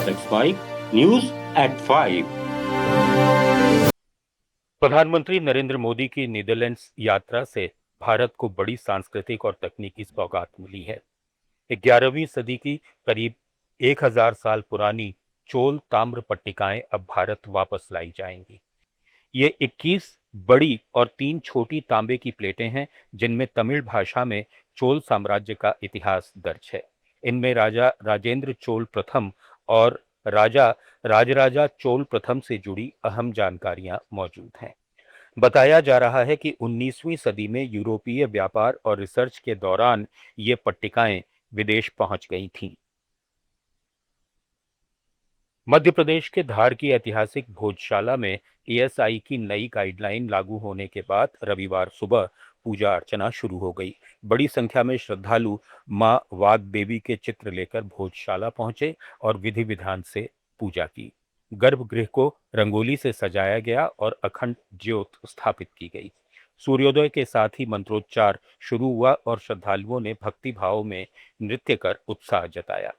Let's Mike News at 5। प्रधानमंत्री नरेंद्र मोदी की Netherlands यात्रा से भारत को बड़ी सांस्कृतिक और तकनीकी सौगात मिली है। 11वीं सदी की करीब 1000 साल पुरानी चोल ताम्र पट्टिकाएं अब भारत वापस लाई जाएंगी। ये 21 बड़ी और 3 छोटी तांबे की प्लेटें हैं, जिनमें तमिल भाषा में चोल साम्राज्य का इतिहास दर्ज है। इनमें राजा राजेंद्र चोल प्रथम और राजा राजराजा चोल प्रथम से जुड़ी अहम जानकारियां मौजूद हैं। बताया जा रहा है कि 19वीं सदी में यूरोपीय व्यापार और रिसर्च के दौरान ये पट्टिकाएं विदेश पहुंच गई थीं। मध्य प्रदेश के धार की ऐतिहासिक भोजशाला में एएसआई की नई गाइडलाइन लागू होने के बाद रविवार सुबह पूजा अर्चना शुरू हो गई। बड़ी संख्या में श्रद्धालु मां वाग देवी के चित्र लेकर भोजशाला पहुंचे और विधि विधान से पूजा की। गर्भगृह को रंगोली से सजाया गया और अखंड ज्योत स्थापित की गई। सूर्योदय के साथ ही मंत्रोच्चार शुरू हुआ और श्रद्धालुओं ने भक्ति भाव में नृत्य कर उत्साह जताया।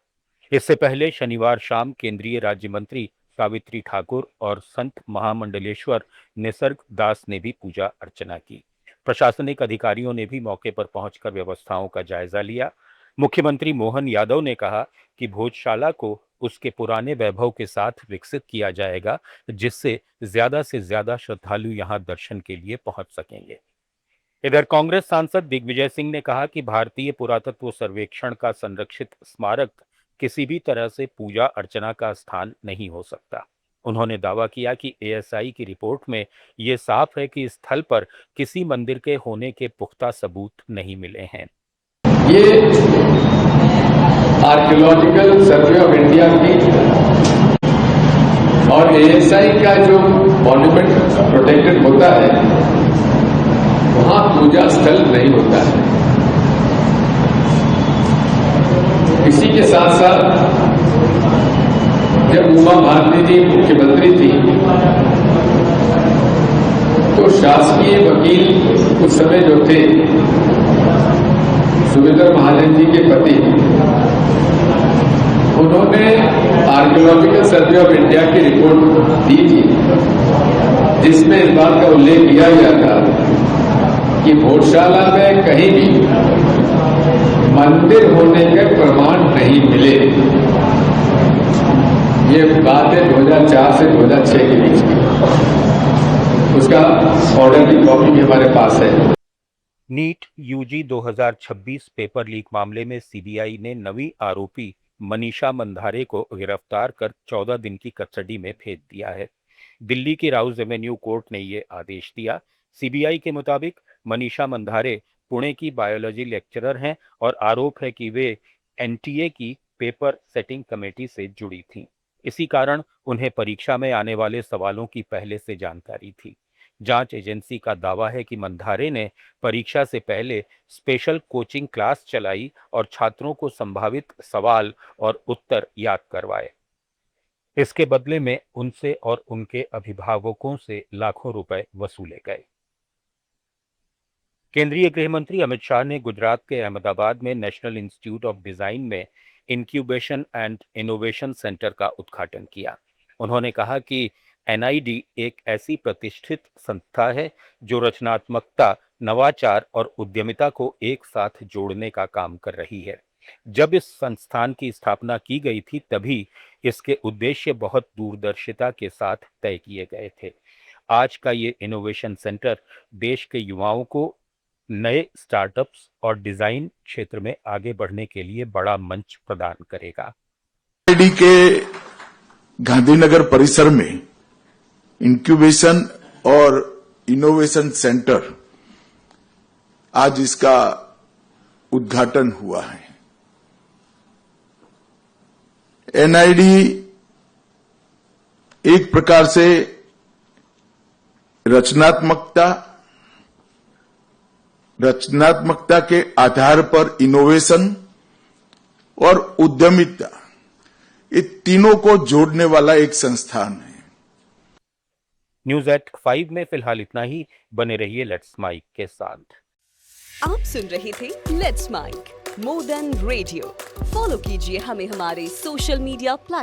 इससे पहले शनिवार शाम केंद्रीय राज्य मंत्री सावित्री ठाकुर और संत महामंडलेश्वर निसर्ग दास ने भी पूजा अर्चना की। प्रशासनिक अधिकारियों ने भी मौके पर पहुंचकर व्यवस्थाओं का जायजा लिया। मुख्यमंत्री मोहन यादव ने कहा कि भोजशाला को उसके पुराने वैभव के साथ विकसित किया जाएगा, जिससे ज्यादा से ज्यादा श्रद्धालु यहां दर्शन के लिए पहुंच सकेंगे। इधर कांग्रेस सांसद दिग्विजय सिंह ने कहा कि भारतीय पुरातत्व सर्वेक्षण का संरक्षित स्मारक किसी भी तरह से पूजा अर्चना का स्थान नहीं हो सकता। उन्होंने दावा किया कि एएसआई की रिपोर्ट में ये साफ है कि स्थल पर किसी मंदिर के होने के पुख्ता सबूत नहीं मिले हैं। ये आर्कियोलॉजिकल सर्वे ऑफ इंडिया की और एएसआई का जो मॉन्यूमेंट प्रोटेक्टेड होता है, वहां पूजा स्थल नहीं होता है। इसी के साथ साथ जब उमा भारती जी मुख्यमंत्री थी, तो शासकीय वकील उस समय जो थे सुरेंद्र महाजन जी के पति, उन्होंने आर्कियोलॉजिकल सर्वे ऑफ इंडिया की रिपोर्ट दी थी, जिसमें इस बात का उल्लेख किया गया था कि भोजशाला में कहीं भी मंदिर होने के प्रमाण नहीं मिले। ये बात है 2004 से 2006 के बीच की। उसका ऑर्डर की कॉपी भी हमारे पास है। नीट यूजी 2026 पेपर लीक मामले में सीबीआई ने नवी आरोपी मनीषा मंधारे को गिरफ्तार कर 14 दिन की कस्टडी में भेज दिया है। दिल्ली की राउज एवेन्यू कोर्ट ने ये आदेश दिया। सीबीआई के मुताबिक मनीषा मंधारे पुणे की बायोलॉजी लेक्चरर हैं और आरोप है कि वे एनटीए की पेपर सेटिंग कमेटी से जुड़ी थीं। इसी कारण उन्हें परीक्षा में आने वाले सवालों की पहले से जानकारी थी। जांच एजेंसी का दावा है कि मंधारे ने परीक्षा से पहले स्पेशल कोचिंग क्लास चलाई और छात्रों को संभावित सवाल और उत्तर याद करवाए। इसके बदले में उनसे और उनके अभिभावकों से लाखों रुपए वसूले गए। केंद्रीय गृह मंत्री अमित शाह ने गुजरात के अहमदाबाद में नेशनल इंस्टीट्यूट ऑफ डिजाइन में इंक्यूबेशन एंड इनोवेशन सेंटर का उद्घाटन किया। उन्होंने कहा कि एनआईडी एक ऐसी प्रतिष्ठित संस्था है जो रचनात्मकता, नवाचार और उद्यमिता को एक साथ जोड़ने का काम कर रही है। जब इस संस्थान की स्थापना की गई थी, तभी इसके उद्देश्य बहुत दूरदर्शिता के साथ तय किए गए थे। आज का ये इनोवेशन सेंटर देश के युवाओं को नए स्टार्टअप्स और डिजाइन क्षेत्र में आगे बढ़ने के लिए बड़ा मंच प्रदान करेगा। एनआईडी के गांधीनगर परिसर में इंक्यूबेशन और इनोवेशन सेंटर, आज इसका उद्घाटन हुआ है। एनआईडी एक प्रकार से रचनात्मकता के आधार पर इनोवेशन और उद्यमिता, ये तीनों को जोड़ने वाला एक संस्थान है। न्यूज एट 5 में फिलहाल इतना ही। बने रहिए लेट्स माइक के साथ। आप सुन रहे थे let's mic more than radio. Follow कीजिए हमें हमारे सोशल मीडिया प्लेटफॉर्म